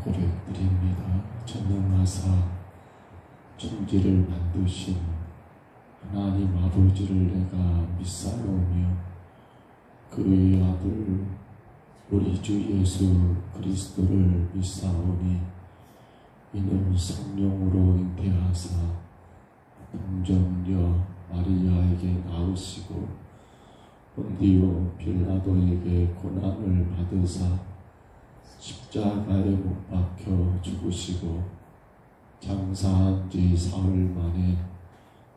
고백드립니다. 전능하사 천지를 만드신 하나님 아버지를 내가 믿사오며 그의 아들 우리 주 예수 그리스도를 믿사오니 이는 성령으로 잉태하사 동정녀 마리아에게 낳으시고 본디오 빌라도에게 고난을 받으사 십자가에 못 박혀 죽으시고 장사한 지 사흘 만에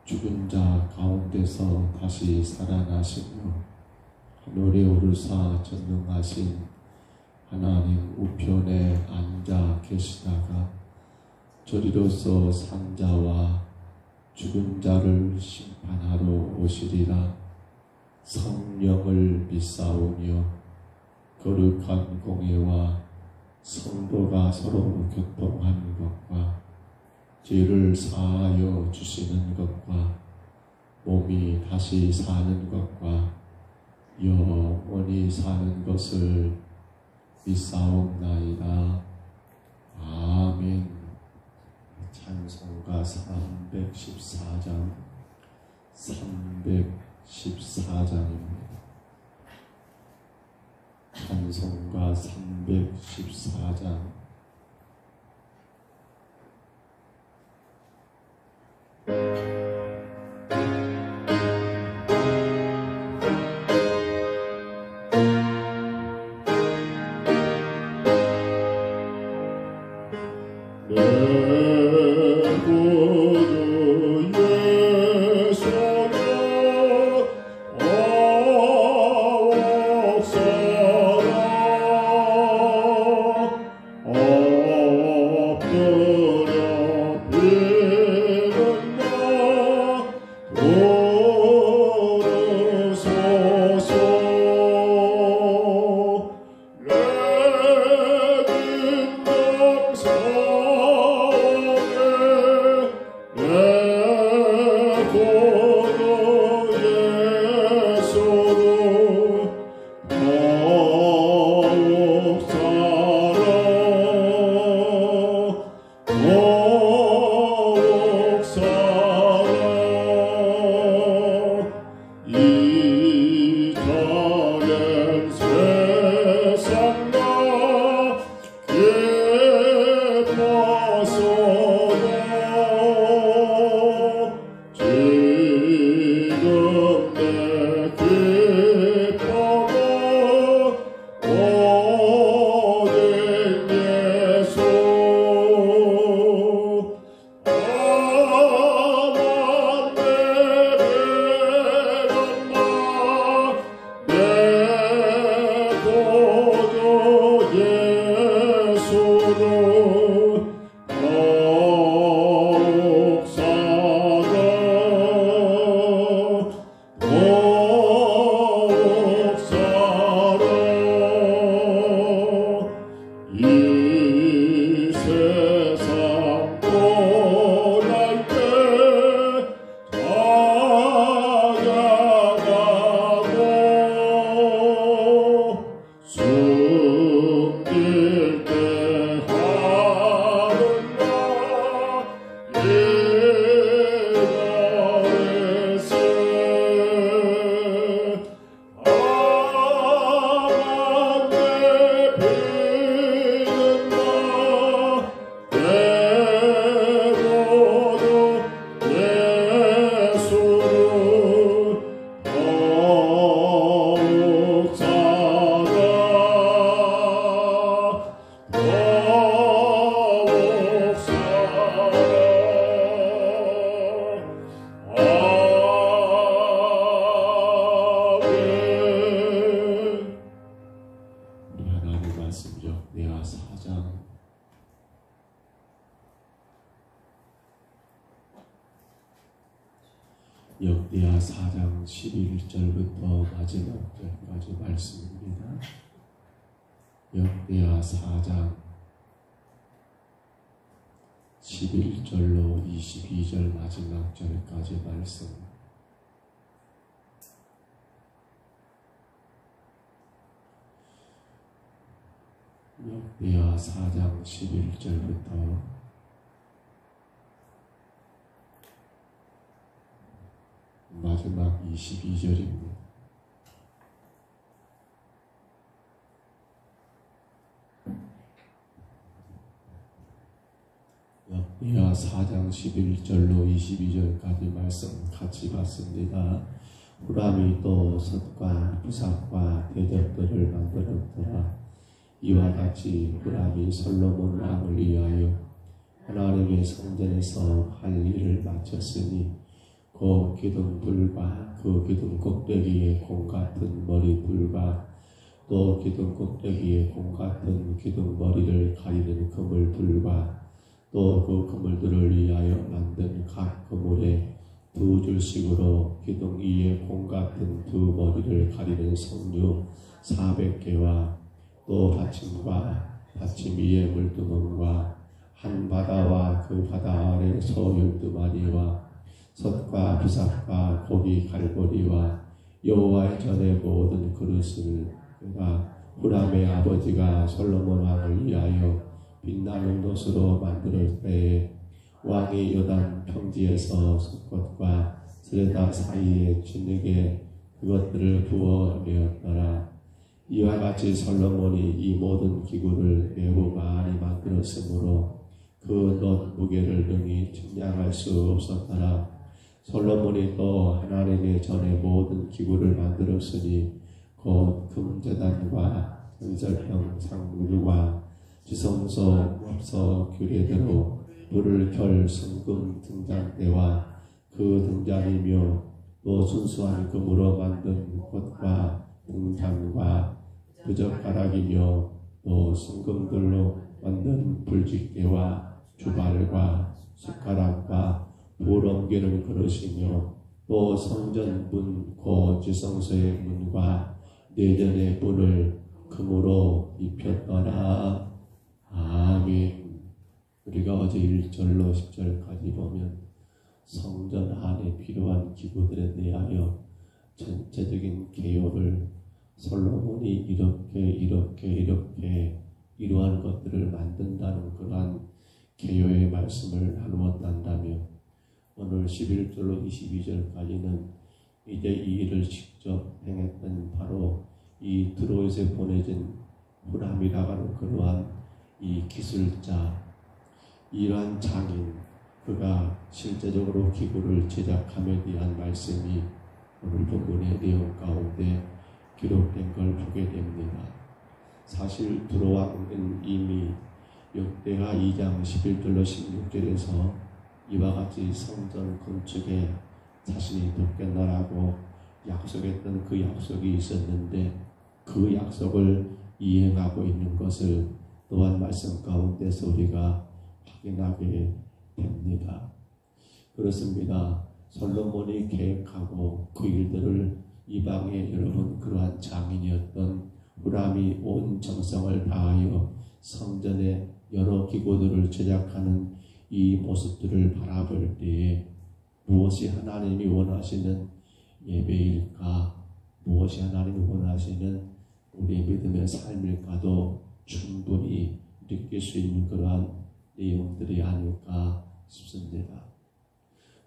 죽은 자 가운데서 다시 살아나시며 하늘에 오르사 전능하신 하나님 우편에 앉아 계시다가 저리로서 산 자와 죽은 자를 심판하러 오시리라. 성령을 믿사오며 거룩한 공예와 성도가 서로 교통하는 것과 죄를 사하여 주시는 것과 몸이 다시 사는 것과 영원히 사는 것을 믿사옵나이다. 아멘. 찬송가 314장 314장입니다. 찬송가 314장 역대하 4장 11절부터 마지막 절까지 말씀입니다. 역대하 4장 11절로 22절 마지막 절까지 말씀. 역대하 4장 11절부터 마지막 22절입니다. 역대하 4장 11절로 22절까지 말씀 같이 봤습니다. 후람이 또 솥과 부삭과 대접들을 만들었더라. 이와 같이 후람이 솔로몬 왕을 위하여 하나님의 성전에서 할 일을 마쳤으니 그 기둥들과 그 기둥 꼭대기에 공 같은 머리들과 또 기둥 꼭대기에 공 같은 기둥 머리를 가리는 그물들과 또 그 그물들을 위하여 만든 각 그물에 두 줄씩으로 기둥 위에 공 같은 두 머리를 가리는 석류 400개와 또 받침과 받침 위에 물두멍과 한 바다와 그 바다 아래 소 12마리와 솥과 부삭과 고기 갈고리와 여호와의 전의 모든 그릇을 그가 후람의 아버지가 솔로몬 왕을 위하여 빛나는 돛으로 만들 때에 왕이 요단 평지에서 솥과 스레다 사이에 진흙에 그것들을 부어 내었더라. 이와 같이 솔로몬이 이 모든 기구를 매우 많이 만들었으므로 그 돛 무게를 능히 측량할 수 없었더라. 솔로몬이 또 하나님의 전에 모든 기구를 만들었으니 곧 금제단과 전설형 상물과 지성소, 업소, 규례대로 불을 켤 성금 등잔대와 그 등잔이며 또 순수한 금으로 만든 꽃과 등잔과 부적가락이며 또 순금들로 만든 불집게와 주발과 숟가락과 불 옮기는 그릇이며 또 성전 문, 고 지성소의 문과 내전의 문을 금으로 입혔더라. 아멘. 우리가 어제 1절로 10절까지 보면 성전 안에 필요한 기구들에 대하여 전체적인 개요를 솔로몬이 이렇게 이러한 것들을 만든다는 그러한 개요의 말씀을 나누었단다며 오늘 11절로 22절까지는 이제 이 일을 직접 행했던 바로 이 드로잇에 보내진 후람이라고 하는 그러한 이 기술자, 이러한 장인, 그가 실제적으로 기구를 제작함에 대한 말씀이 오늘 본문의 내용 가운데 기록된 걸 보게 됩니다. 사실 드로왕은 이미 역대하 2장 11절로 16절에서 이와 같이 성전 건축에 자신이 돕겠노라고 약속했던 그 약속이 있었는데 그 약속을 이행하고 있는 것을 또한 말씀 가운데서 우리가 확인하게 됩니다. 그렇습니다. 솔로몬이 계획하고 그 일들을 이방의 여러분 그러한 장인이었던 후람이 온 정성을 다하여 성전의 여러 기구들을 제작하는 이 모습들을 바라볼 때에 무엇이 하나님이 원하시는 예배일까? 무엇이 하나님이 원하시는 우리의 믿음의 삶일까도 충분히 느낄 수 있는 그러한 내용들이 아닐까 싶습니다.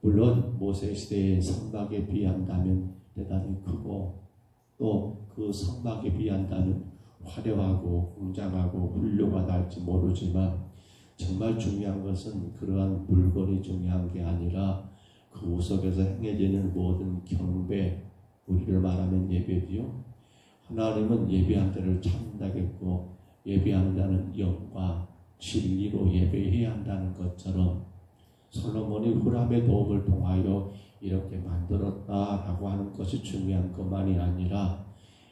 물론 모세 시대의 성막에 비한다면 대단히 크고 또 그 성막에 비한다면 화려하고 웅장하고 훌륭하다 할지 모르지만 정말 중요한 것은 그러한 물건이 중요한 게 아니라 그 속에서 행해지는 모든 경배, 우리를 말하면 예배지요. 하나님은 예배한 자를 찾는다겠고 예배하는 자는 영과 진리로 예배해야 한다는 것처럼 솔로몬이 후람의 도움을 통하여 이렇게 만들었다라고 하는 것이 중요한 것만이 아니라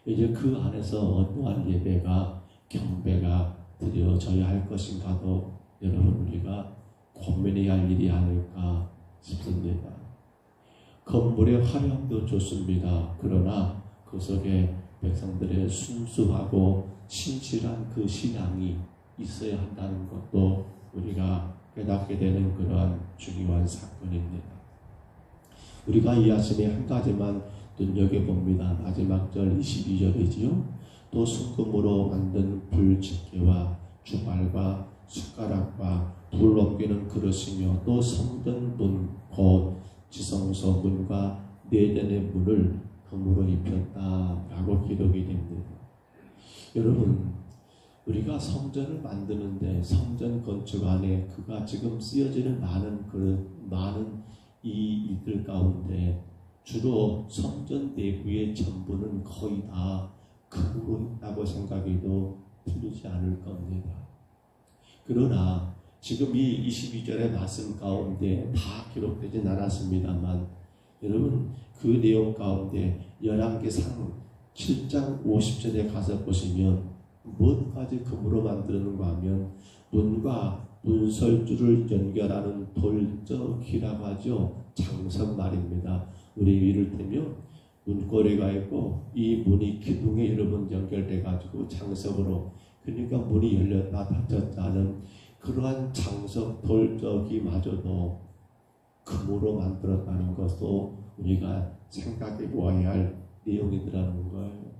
이제 그 안에서 어떠한 예배가 경배가 드려져야 할 것인가도 여러분 우리가 고민해야 할 일이 아닐까 싶습니다. 건물의 화려함도 좋습니다. 그러나 그 속에 백성들의 순수하고 신실한 그 신앙이 있어야 한다는 것도 우리가 깨닫게 되는 그러한 중요한 사건입니다. 우리가 이 아침에 한 가지만 눈여겨봅니다. 마지막 절 22절이지요. 또 순금으로 만든 불집게와 주발과 숟가락과 불 옮기는 그릇이며 또 성전문 곧 지성소 문과 내전의 문을 금으로 입혔다라고 기록이 됩니다. 여러분, 우리가 성전을 만드는데 성전 건축 안에 그가 지금 쓰여지는 많은 이 일들 가운데 주로 성전 내부의 전부는 거의 다 금으로 있다고 생각해도 틀리지 않을 겁니다. 그러나 지금 이 22절의 말씀 가운데 다 기록되진 않았습니다만 여러분 그 내용 가운데 열왕기상 7장 50절에 가서 보시면 무엇까지 금으로 만드는가 하면 문과 문설주를 연결하는 돌적이라고 하죠. 장석 말입니다. 우리 이를테면 문고리가 있고 이 문이 기둥에 여러분 연결돼 가지고 장석으로, 그러니까 문이 열렸다 닫혔다는 그러한 장석 돌적이 마저도 금으로 만들었다는 것도 우리가 생각해 보아야 할 내용이더라는 거예요.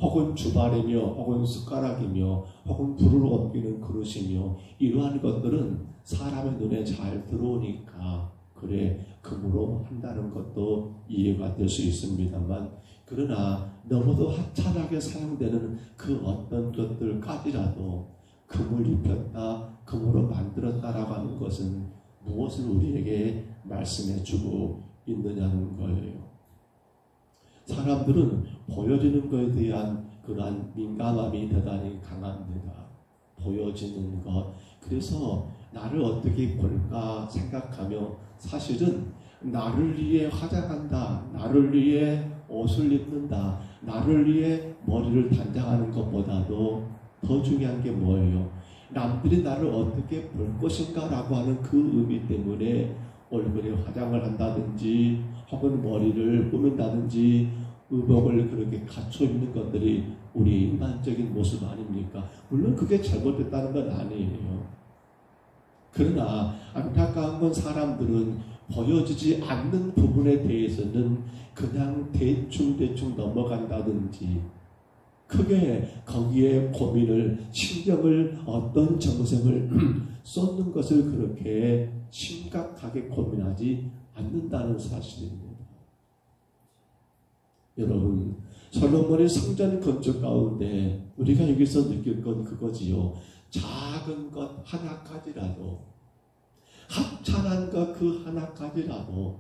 혹은 주발이며 혹은 숟가락이며 혹은 불을 옮기는 그릇이며 이러한 것들은 사람의 눈에 잘 들어오니까 그래 금으로 한다는 것도 이해가 될 수 있습니다만, 그러나 너무도 하찮게 사용되는 그 어떤 것들까지라도 금을 입혔다, 금으로 만들었다라고 하는 것은 무엇을 우리에게 말씀해 주고 있느냐는 거예요. 사람들은 보여지는 것에 대한 그러한 민감함이 대단히 강합니다. 보여지는 것. 그래서 나를 어떻게 볼까 생각하며 사실은 나를 위해 화장한다, 나를 위해 옷을 입는다, 나를 위해 머리를 단장하는 것보다도 더 중요한 게 뭐예요? 남들이 나를 어떻게 볼 것인가 라고 하는 그 의미 때문에 얼굴에 화장을 한다든지 혹은 머리를 꾸민다든지 의복을 그렇게 갖춰 입는 것들이 우리 일반적인 모습 아닙니까? 물론 그게 잘못됐다는 건 아니에요. 그러나 안타까운 건 사람들은 보여지지 않는 부분에 대해서는 그냥 대충 넘어간다든지 크게 거기에 고민을, 신경을, 어떤 정성을 쏟는 것을 그렇게 심각하게 고민하지 않는다는 사실입니다. 여러분, 솔로몬의 성전 건축 가운데 우리가 여기서 느낄 건 그거지요. 작은 것 하나까지라도, 합찬한 것 그 하나까지라도,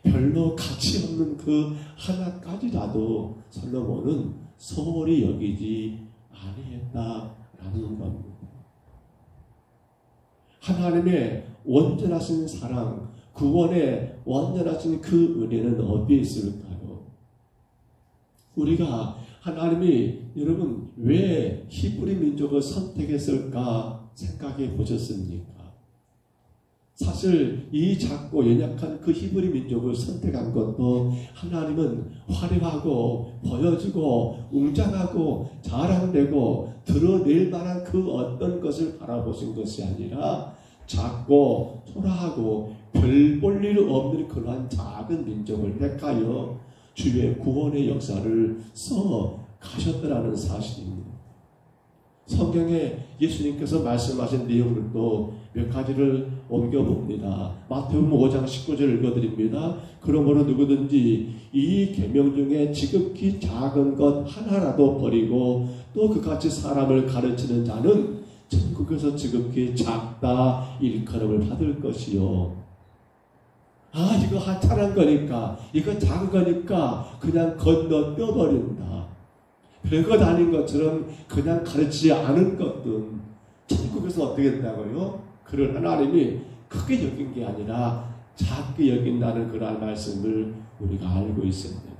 별로 가치 없는 그 하나까지라도 솔로몬은 소홀히 여기지 아니했다라는 겁니다. 하나님의 원전하신 사랑, 구원의 원전하신 그 은혜는 어디에 있을까요? 우리가 하나님이 여러분 왜 히브리 민족을 선택했을까 생각해 보셨습니까? 사실 이 작고 연약한 그 히브리 민족을 선택한 것도 하나님은 화려하고 보여지고 웅장하고 자랑되고 드러낼 만한 그 어떤 것을 바라보신 것이 아니라 작고 초라하고 별 볼 일 없는 그러한 작은 민족을 택하여 주의 구원의 역사를 써 가셨더라는 사실입니다. 성경에 예수님께서 말씀하신 내용을 또 몇 가지를 옮겨봅니다. 마태복음 5장 19절 읽어드립니다. 그러므로 누구든지 이 계명 중에 지극히 작은 것 하나라도 버리고 또 그같이 사람을 가르치는 자는 천국에서 지극히 작다 일컬음을 받을 것이요. 아, 이거 하찮은 거니까, 이거 작은 거니까 그냥 건너뛰어버린다. 별것 아닌 것처럼 그냥 가르치지 않은 것든 천국에서 어떻게 된다고요? 그를 하나님이 크게 여긴 게 아니라 작게 여긴다는 그런 말씀을 우리가 알고 있습니다.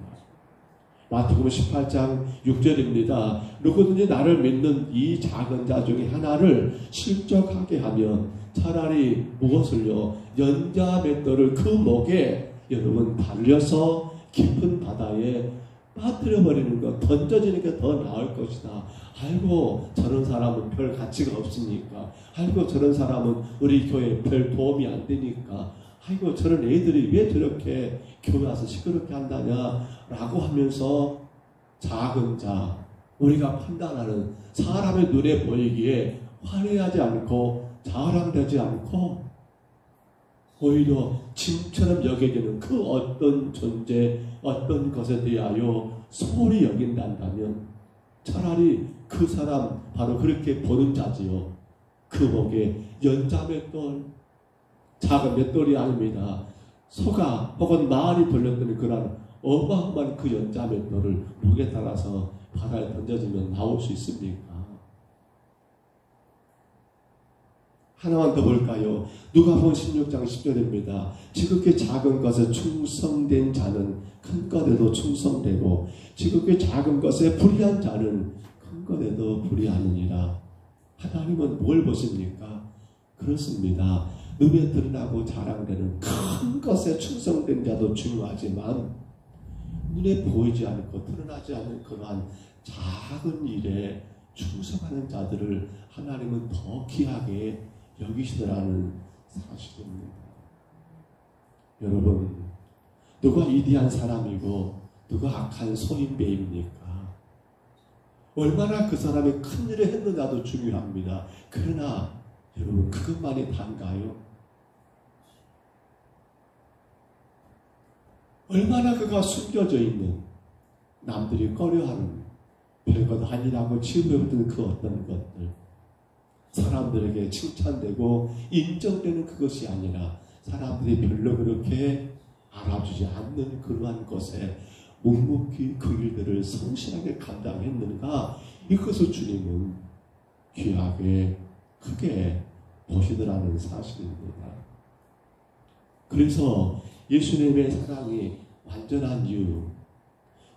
마태복음 18장 6절입니다. 누구든지 나를 믿는 이 작은 자 중에 하나를 실족하게 하면 차라리 무엇을요? 연자 맷돌을 그 목에 여러분 달려서 깊은 바다에 빠뜨려버리는 것, 던져지는 게 더 나을 것이다. 아이고 저런 사람은 별 가치가 없으니까, 아이고 저런 사람은 우리 교회에 별 도움이 안 되니까, 아이고 저런 애들이 왜 저렇게 교회 와서 시끄럽게 한다냐 라고 하면서 작은 자, 우리가 판단하는 사람의 눈에 보이기에 화려하지 않고 자랑되지 않고 오히려 짐처럼 여겨지는 그 어떤 존재, 어떤 것에 대하여 소홀히 여긴다면 차라리 그 사람 바로 그렇게 보는 자지요. 그 목에 연자 맷돌, 작은 맷돌이 아닙니다. 소가 혹은 말이 돌렸던 그런 어마어마한 그 연자 맷돌을 목에 달아서 바다에 던져지면 나올 수 있습니까? 하나만 더 볼까요? 누가복음 16장 10절입니다. 지극히 작은 것에 충성된 자는 큰 것에도 충성되고 지극히 작은 것에 불의한 자는 큰 것에도 불의하느니라. 하나님은 뭘 보십니까? 그렇습니다. 눈에 드러나고 자랑되는 큰 것에 충성된 자도 중요하지만 눈에 보이지 않고 드러나지 않는 그러한 작은 일에 충성하는 자들을 하나님은 더 귀하게 여기시더라는 사실입니다. 여러분, 누가 위대한 사람이고 누가 악한 소인배입니까? 얼마나 그 사람이 큰 일을 했느냐도 중요합니다. 그러나 여러분, 그것만이 단가요? 얼마나 그가 숨겨져 있는, 남들이 꺼려하는 별것 아니라고 치부해보던 그 어떤 것들, 사람들에게 칭찬되고 인정되는 그것이 아니라 사람들이 별로 그렇게 알아주지 않는 그러한 것에 묵묵히 그 일들을 성실하게 감당했는가, 이것을 주님은 귀하게 크게 보시더라는 사실입니다. 그래서 예수님의 사랑이 완전한 이유,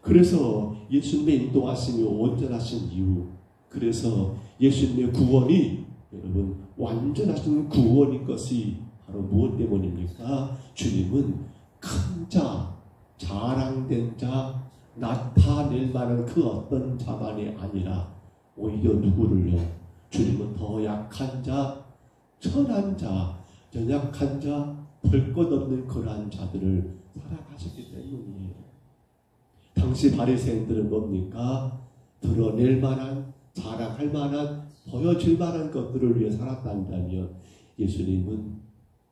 그래서 예수님의 인도하심이 온전하신 이유, 그래서 예수님의 구원이 여러분 완전하신 구원인 것이 바로 무엇 때문입니까? 주님은 큰 자, 자랑된 자, 나타낼 만한 그 어떤 자만이 아니라 오히려 누구를요? 주님은 더 약한 자, 천한 자, 연약한 자, 볼 것 없는 그러한 자들을 사랑하셨기 때문이에요. 당시 바리새인들은 뭡니까? 드러낼 만한, 자랑할 만한, 보여줄 만한 것들을 위해 살았단다면 예수님은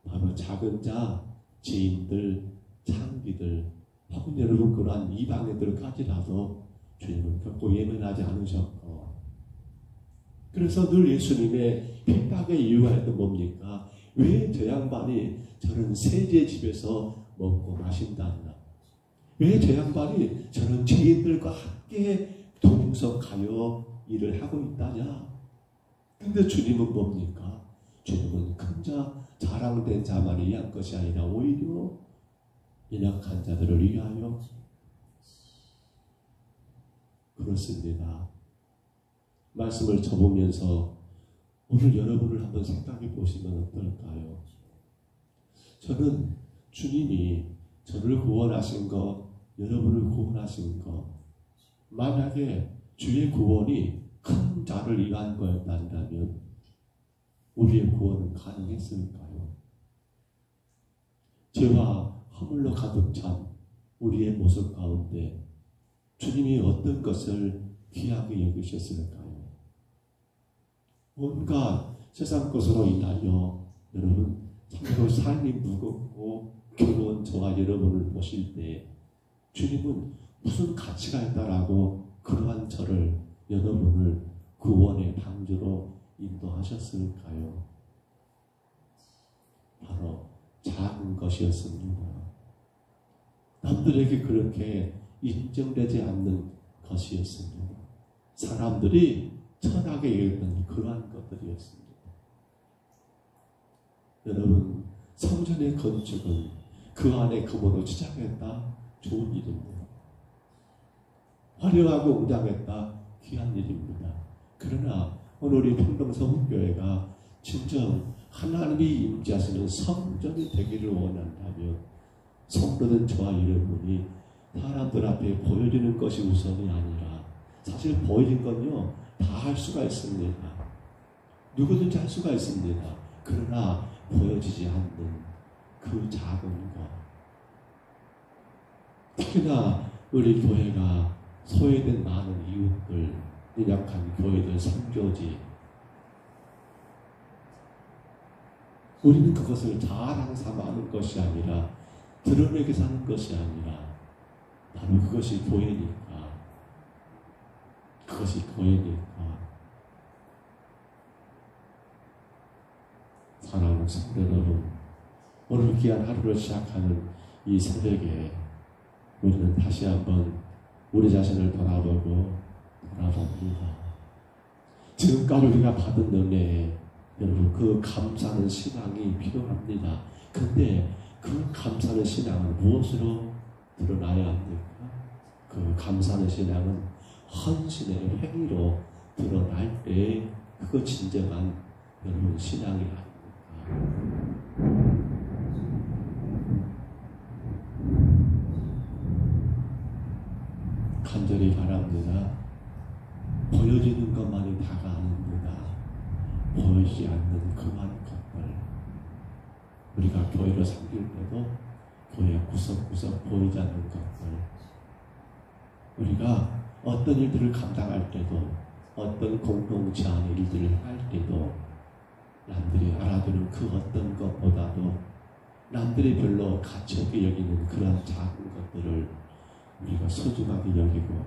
바로 작은 자, 죄인들, 창기들, 혹은 여러분 그러한 이방인들까지라도 주님은 결코 예면하지 않으셨고, 그래서 늘 예수님의 핍박의 이유가 있던 뭡니까? 왜 저 양반이 저런 세제 집에서 먹고 마신다나? 왜 저 양반이 저런 죄인들과 함께 동석하여 일을 하고 있다냐? 근데 주님은 뭡니까? 주님은 큰 자, 자랑된 자만을 위한 것이 아니라 오히려 연약한 자들을 위하여. 그렇습니다. 말씀을 접으면서 오늘 여러분을 한번 생각해 보시면 어떨까요? 저는 주님이 저를 구원하신 것, 여러분을 구원하신 것, 만약에 주의 구원이 큰 자를 위한 거였다면 우리의 구원은 가능했을까요? 죄와 허물로 가득 찬 우리의 모습 가운데 주님이 어떤 것을 귀하게 여기셨을까요? 온갖 세상 것으로 인하여 여러분 참으로 삶이 무겁고 괴로운 저와 여러분을 보실 때 주님은 무슨 가치가 있다라고 그러한 저를, 여러분을 구원의 방주로 인도하셨을까요? 바로 작은 것이었습니다. 남들에게 그렇게 인정되지 않는 것이었습니다. 사람들이 천하게 여겼던 그러한 것들이었습니다. 여러분, 성전의 건축은 그 안에 금으로 치장했다, 좋은 일입니다. 화려하고 웅장했다, 귀한 일입니다. 그러나 오늘 우리 평동성교회가 진정 하나님이 임재하시는 성전이 되기를 원한다면 성도된 저와 여러분이 사람들 앞에 보여지는 것이 우선이 아니라, 사실 보여진 건요 다 할 수가 있습니다. 누구든지 할 수가 있습니다. 그러나 보여지지 않는 그 작은 것, 특히나 우리 교회가 소외된 많은 이웃들, 연약한 교회들 선교지. 우리는 그것을 자랑 삼아하는 것이 아니라 드러내게 사는 것이 아니라 바로 그것이 교회니까. 그것이 교회니까. 사랑하는 성도 여러분, 오늘 귀한 하루를 시작하는 이 새벽에 우리는 다시 한번 우리 자신을 돌아봅니다. 지금까지 우리가 받은 은혜에 여러분 그 감사하는 신앙이 필요합니다. 근데 그 감사하는 신앙은 무엇으로 드러나야 합니까? 그 감사하는 신앙은 헌신의 행위로 드러날 때 그거 진정한 여러분 신앙이 아닙니까? 간절히 바랍니다. 보여지는 것만이 다가 아닙니다. 보이지 않는 그만 것들. 우리가 교회를 섬길 때도 교회 구석구석 보이지 않는 것들. 우리가 어떤 일들을 감당할 때도 어떤 공동체 안의 일들을 할 때도 남들이 알아두는 그 어떤 것보다도 남들이 별로 가치 없게 여기는 그런 작은 것들을 우리가 소중하게 여기고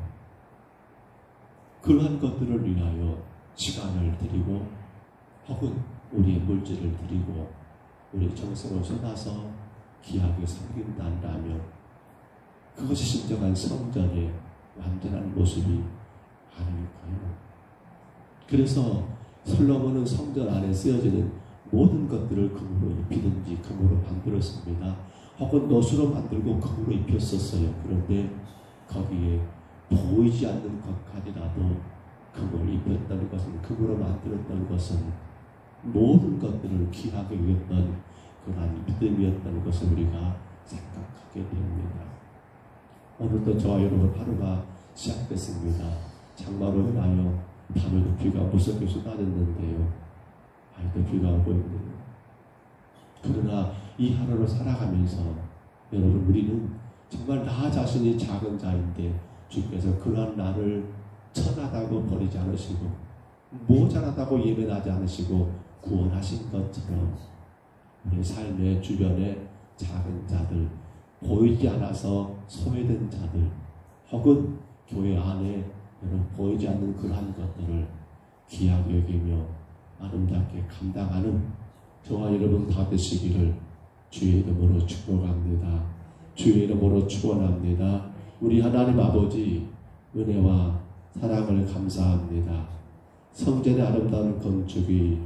그러한 것들을 위하여 시간을 드리고 혹은 우리의 물질을 드리고 우리의 정성을 쏟아서 귀하게 섬긴다면 그것이 진정한 성전의 완전한 모습이 아닐까요? 그래서 솔로몬은 성전 안에 쓰여지는 모든 것들을 금으로 입히든지 금으로 만들었습니다. 혹은 노수로 만들고 금으로 입혔었어요. 그런데 거기에 보이지 않는 것까지라도 금을 입혔다는 것은, 금으로 만들었다는 것은 모든 것들을 귀하게 여겼던 그러한 믿음이었다는 것을 우리가 생각하게 됩니다. 오늘도 저와 여러분 하루가 시작됐습니다. 장마로 인하여 밤에도 비가 무섭게 쏟아졌는데요. 아직도 비가 오고 있네요. 그러나 이 하루를 살아가면서 여러분 우리는 정말 나 자신이 작은 자인데 주께서 그러한 나를 천하다고 버리지 않으시고 모자라다고 예면하지 않으시고 구원하신 것처럼 우리 삶의 주변에 작은 자들, 보이지 않아서 소외된 자들 혹은 교회 안에 여러분 보이지 않는 그러한 것들을 귀하게 여기며 아름답게 감당하는 저와 여러분 다 되시기를 주의 이름으로 축복합니다. 주의 이름으로 축원합니다. 우리 하나님 아버지 은혜와 사랑을 감사합니다. 성전의 아름다운 건축이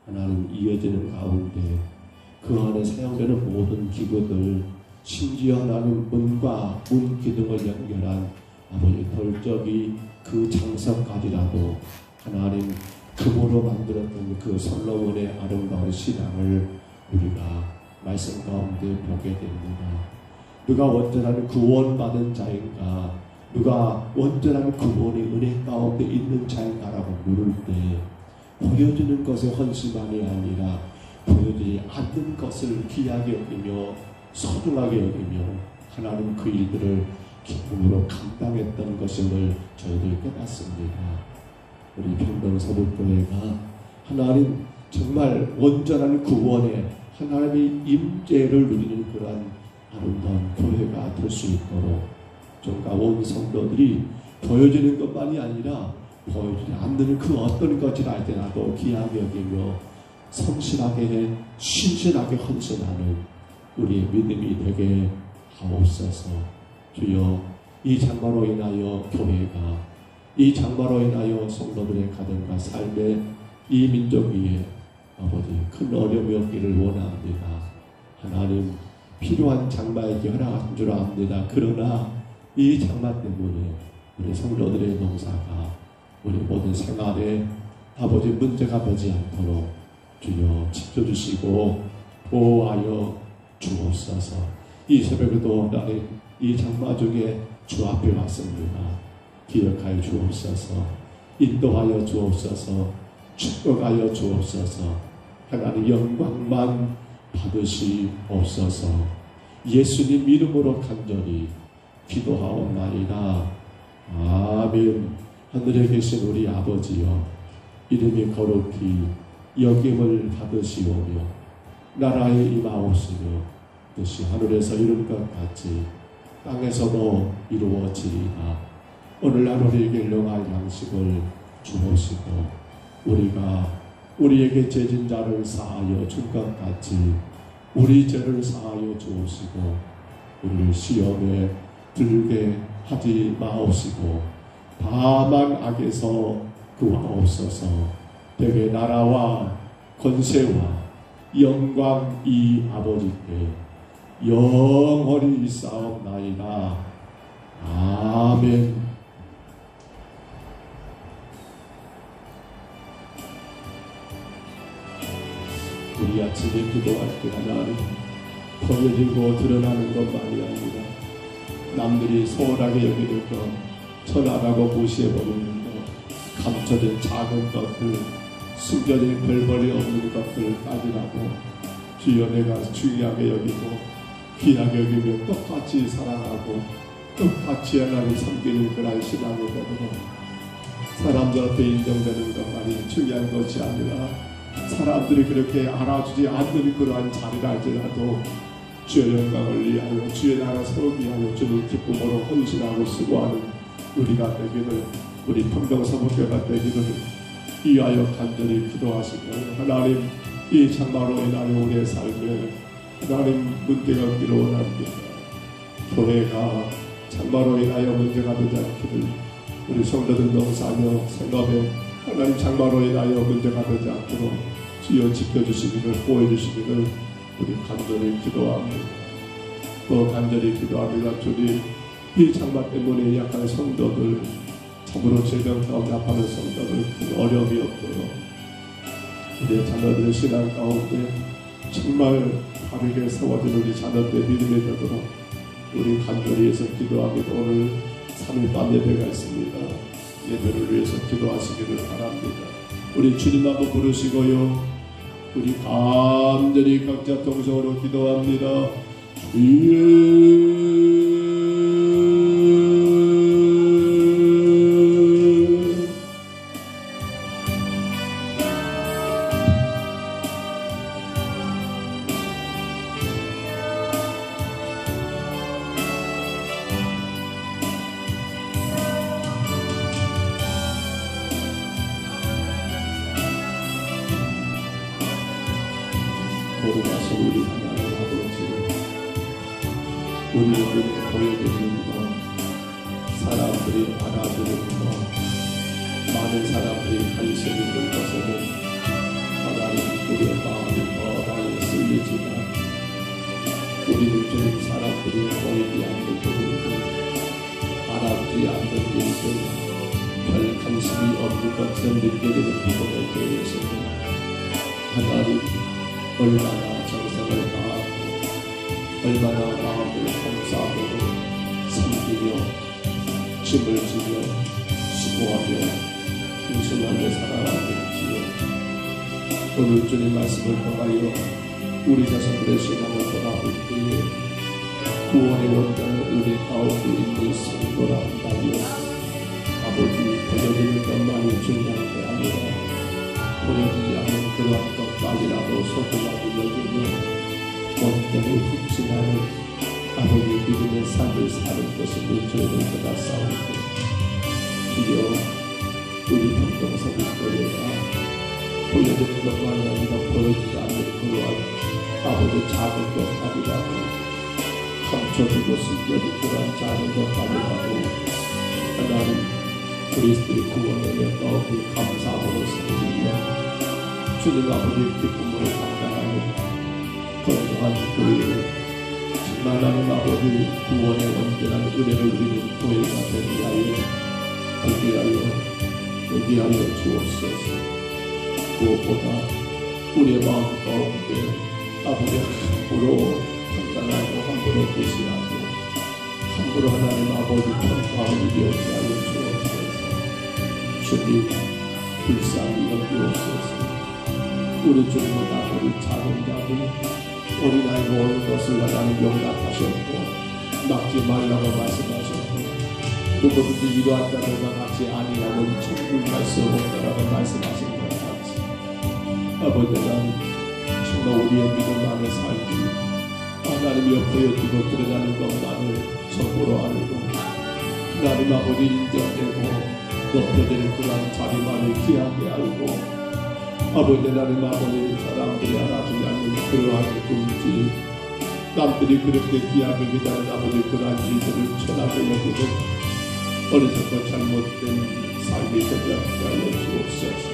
하나님 이어지는 가운데 그 안에 사용되는 모든 기구들, 심지어 하나님 문과 문 기둥을 연결한 아버지 돌적이 그 장석까지라도 하나님 금으로 만들었던 그 솔로몬의 아름다운 신앙을 우리가 말씀 가운데 보게 됩니다. 누가 온전한 구원받은 자인가, 누가 온전한 구원의 은혜 가운데 있는 자인가라고 물을 때 보여주는 것에 헌신만이 아니라 보여지지 않는 것을 귀하게 여기며 소중하게 여기며 하나님 그 일들을 기쁨으로 감당했던 것임을 저희들 깨닫습니다. 우리 평동서북교회가 하나님 정말 온전한 구원에 하나님의 임재를 누리는 그러한 아름다운 교회가 될 수 있도록 좀가 온 성도들이 보여지는 것만이 아니라 보여지지 않는 그 어떤 것을 알더라도 귀하게 여기며 성실하게 신실하게 헌신하는 우리의 믿음이 되게 하옵소서. 주여 이 장마로 인하여 교회가, 이 장마로 인하여 성도들의 가정과 삶의 이 민족 위에 아버지 큰 어려움이 없기를 원합니다. 하나님 필요한 장마에게 허락하신 줄 압니다. 그러나 이 장마 때문에 우리 성도들의 농사가 우리 모든 생활에 아버지 문제가 되지 않도록 주여 지켜주시고 보호하여 주옵소서. 이 새벽에도 나는 이 장마 중에 주 앞에 왔습니다. 기억하여 주옵소서. 인도하여 주옵소서. 축복하여 주옵소서. 하나님 영광만 받으시옵소서. 예수님 이름으로 간절히 기도하옵나이다. 아멘. 하늘에 계신 우리 아버지여, 이름이 거룩히 여김을 받으시오며 나라의 임하옵시며 뜻이 하늘에서 이룬 것 같이 땅에서도 이루어지리이다. 오늘날 우리에게 일용할 양식을 주옵시고 우리가 우리에게 죄진 자를 사하여 준 것 같이 우리 죄를 사하여 주옵시고 우리를 시험에 들게 하지 마옵시고 다만 악에서 구하옵소서. 대개 나라와 권세와 영광이 아버지께 영원히 있사옵나이다. 아멘. 우리 아침에 기도할 때 하나님, 보여지고 드러나는 것만이 아니라 남들이 소홀하게 여기는 것, 천하라고 무시해버리는 것, 감춰진 작은 것들, 숨겨진 별벌이 없는 것들까지라도 주여 내가 중요하게 여기고 귀하게 여기며 똑같이 사랑하고 똑같이 하나님 섬기는 그런 신앙이 되도록 사람들 앞에 인정되는 것만이 중요한 것이 아니라 사람들이 그렇게 알아주지 않는 그러한 자리를 알지라도 주의 영광을 위하여 주의 나라 세우기 위하여 주를 기쁨으로 헌신하고 수고하는 우리가 되기를, 우리 평경사목교가 되기를 위하여 간절히 기도하시고 하나님, 이 장마로 인하여 우리의 삶에 하나님 문제가 없기를 원합니다. 교회가 장마로 인하여 문제가 되지 않기를, 우리 성도들 농사며 생업에 하나님 장마로 인하여 문제가 되지 않도록 주여 지켜주시기를, 보호해주시기를 우리 간절히 기도합니다. 또 간절히 기도합니다. 주님, 이 장마 때문에 약한 성도들, 참으로 질병 가운데 아파하는 성도들 큰 어려움이 없도록 우리 자녀들의 신앙 가운데 정말 바르게 세워진 우리 자녀들의 믿음이 되도록 우리 간절히 해서 기도합니다. 오늘 3일 밤 예배가 있습니다. 예배를 위해서 기도하시기를 바랍니다. 우리 주님 한번 부르시고요, 우리 간절히 각자 동성으로 기도합니다. 거룩하신 우리 하나님 아버지, 우리 얼굴에 보여드리는 것, 사람들이 알아주는 것, 많은 사람들이 관심 있는 것에는 하나님 우리의 마음이 더 많이 쓸리지만 우리는 주님 사람들이 보이지 않는 부분들, 알아주지 않는 일들, 별 관심이 없는 것처럼 느껴지는 부분에 대해서는 하나님 얼마나 정성을 다하고 얼마나 마음을 봉사하고 섬기며 짐을 지며 수고하며 헌신하며 살아가는지요. 오늘 주님 말씀을 통하여 우리 자신들의 신앙을 돌아볼 때에 구원의 원자는 우리 가운데 있는 성도라 한다며 아버지, 보여지는 것만이 중요한 게 아니라 보여지지 않는 그러한 것까지라도 소중하게 여기며 온전히 훔치나는 아버지 믿음의 삶을 사는 것을 저희를 받아싸우고 주여, 우리 평경사국교회가 보여지는 것만이 아니라 보여지지 않는 그러한 아버지 작은 것까지라도 감춰지고 숨겨진 그러한 작은 것까지라도 하나님 그리스도의 구원에 내가 그 감사함으로 섬기며 주님 아버지의 기쁨으로 감당하는 건강한 교회를 정말 하나님 아버지 구원의 온전한 은혜를 누리는 교회가 되게 하여 주옵소서. 무엇보다 우리의 마음 가운데 아버지 함부로 판단하고 함부로 무시하고 함부로 하나님 아버지 평가하는 일이 없게 하여 주옵소서. 주님 불쌍히 여기옵소서. 우리 주님은 아버지 작은 자들 어린아이가 오는 것을 하나님 용납하셨고 막지 말라고 말씀하셨고 누구든지 이러한 자들과 같이 아니하면 천국에 갈 수 없다라고 말씀하신 것 같이 아버지 하나님 정말 우리의 믿음 안에 살기 하나님이 보여주고 드러나는 것만을 정보로 알고 하나님 아버지 인정되고 높여드릴 그러한 자리만을 귀하게 알고 아버지 하나님 아버지 사람들이 알아주지 않는 그러한 꿈지 남들이 그렇게 귀하게 기다린 아버지 그러한 일들을 천하게 여기고 어리석고 잘못된 삶이 되지 않게 하여 주옵소서.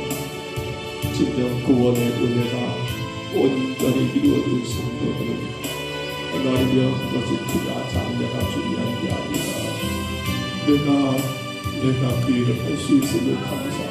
진정 구원의 은혜가 온전히 이루어진 성도들은 하나님여 그것이 크다 장래가 중요한 게 아니라 내가 그 일을 할 수 있음을 감사합니다.